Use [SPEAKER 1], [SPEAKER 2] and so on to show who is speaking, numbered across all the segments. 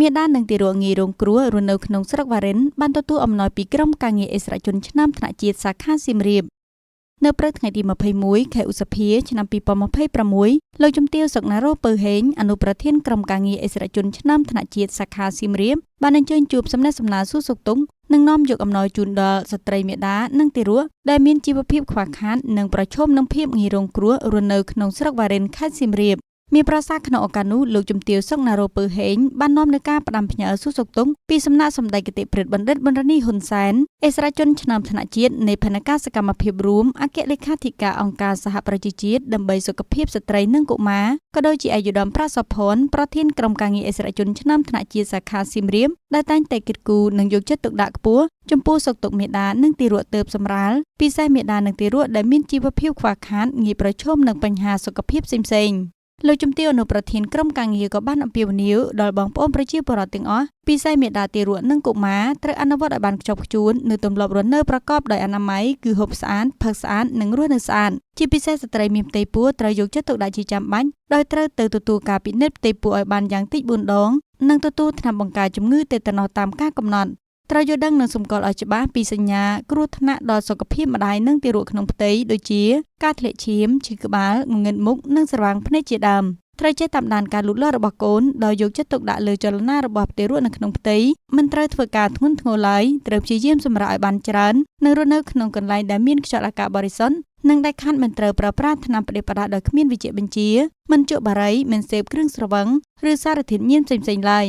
[SPEAKER 1] មានដាននឹងទីរងាយរងគ្រោះរនៅក្នុងស្រុកវ៉ារិនបានទទួលអំណោយពីក្រុមការងារអិសរាជជនឆ្នាំថ្នាក់ជាតិសាខាសៀមរាបនៅព្រឹកថ្ងៃទី21ខែឧសភាឆ្នាំ2026លោកជំទាវសុកណារ៉ូពៅហេងអនុប្រធានក្រុមការងារអិសរាជជនឆ្នាំថ្នាក់ជាតិសាខាសៀមរាបបានអញ្ជើញជួបសំណេះសំណាលសួរសុខទុក្ខនិងនាំយកអំណោយជូនដល់ស្ត្រីមេដានិងទារកដែលមានជីវភាពខ្វះខាតនិងប្រឈមនឹងភាពងាយរងគ្រោះរនៅក្នុងស្រុកវ៉ារិនខេត្តសៀមរាបមានប្រសាសន៍ក្នុងឱកាសនោះលោកជំទាវសុកណារ៉ូពៅហេងបាននាំនៅការផ្ដាំផ្ញើសួរសុខទុក្ខពីសំណាក់សម្ដេចគតិព្រិតបណ្ឌិតប៊ុនរ៉ានីហ៊ុនសែនអិសរាជជនឆ្នាំថ្នាក់ជាតិនៃផែនការសកម្មភាពរួមអគ្គលេខាធិការអង្គការសហប្រជាជាតិដើម្បីសុខភាពស្ត្រីនិងកុមារក៏ដូចជាអាយុដំប្រាក់សុផាន់ប្រធានក្រុមការងារអិសរាជជនឆ្នាំថ្នាក់ជាតិសាខាសៀមរាបដែលតែងតែគិតគូរនិងយកចិត្តទុកដាក់ខ្ពស់ចំពោះសុខទុក្ខមាតានិងទារកទើបសម្រាលពិសេសមាតានិងទារកដែលមានជីវភាពខ្វះខាតងាយប្រឈមនឹងបញ្ហាសុខភាពផ្សេងៗលោកជំទាវអនុប្រធានក្រុមការងារក៏បានអំពាវនាវដល់បងប្អូនប្រជាពលរដ្ឋទាំងអស់ពិសេសមាតាទារកនិងកុមារត្រូវអនុវត្តឲ្យបានខ្ជាប់ខ្ជួននៅទម្លាប់រស់នៅប្រកបដោយអនាម័យគឺហូបស្អាតផឹកស្អាតនិងរស់នៅស្អាតជាពិសេសស្ត្រីមានផ្ទៃពោះត្រូវយកចិត្តទុកដាក់ជាចាំបាច់ដោយត្រូវទៅទទួលការពិនិត្យផ្ទៃពោះឲ្យបានយ៉ាងតិច4ដងនិងទទួលថ្នាំបង្ការជំងឺតេតាណូសតាមការកំណត់ត្រូវយល់ដឹងនិងសម្គាល់ឲ្យច្បាស់ពីសញ្ញាគ្រោះថ្នាក់ដល់សុខភាពម្ដាយនិងទារកក្នុងផ្ទៃដូចជាការធ្លាក់ឈាមឈឺក្បាលងងឹតមុខនិងស្រវាំងភ្នែកជាដើមត្រូវចេះតាមដានការលូតលាស់របស់កូនដោយយកចិត្តទុកដាក់លើចលនារបស់ទារកនៅក្នុងផ្ទៃមិនត្រូវធ្វើការធ្ងន់ធ្ងរឡើយត្រូវព្យាយាមសម្រាកឲ្យបានច្រើននិងរស់នៅក្នុងកន្លែងដែលមានខ្យល់អាកាសបរិសុទ្ធនិងដែលខាត់មិនត្រូវប្រើប្រាស់ថ្នាំផ្ដេសផ្ដាសដោយគ្មានវិជ្ជាបញ្ជាមិនជក់បារីមិនសេពគ្រឿងស្រវឹងឬសារធាតុញៀនផ្សេងៗឡើយ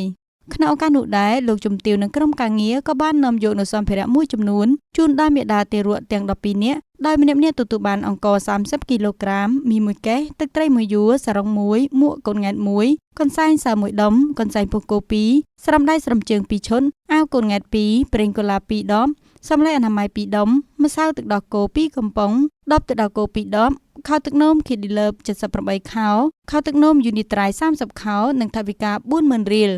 [SPEAKER 1] ក្នុងឱកាសនោះដែរលោកជំទាវនិងក្រុមការងារក៏បាននាំយកនូវសម្ភារៈមួយចំនួនជូនដល់មាតាទារកទាំង12នាក់ដោយម្នាក់ៗទទួលបានអង្ករ30គីឡូក្រាមមី1កេសទឹកត្រី1យួរសារ៉ុង1មួកកូនង៉ែត1កន្សែងសើ1ដុំកន្សែងពោះគោ2ស្រោមដៃស្រោមជើង2ឈុតអាវកូនង៉ែត2ប្រេងកូឡា2ដបសម្លៀកអនាម័យ2ដុំម្សៅទឹកដោះគោ2កំប៉ុងដបទឹកដោះគោ2ដបខោទឹកនោម Kiddy Love 78ខោខោទឹកនោម Unitrice 30ខោនិងថវិកា 40000 រៀល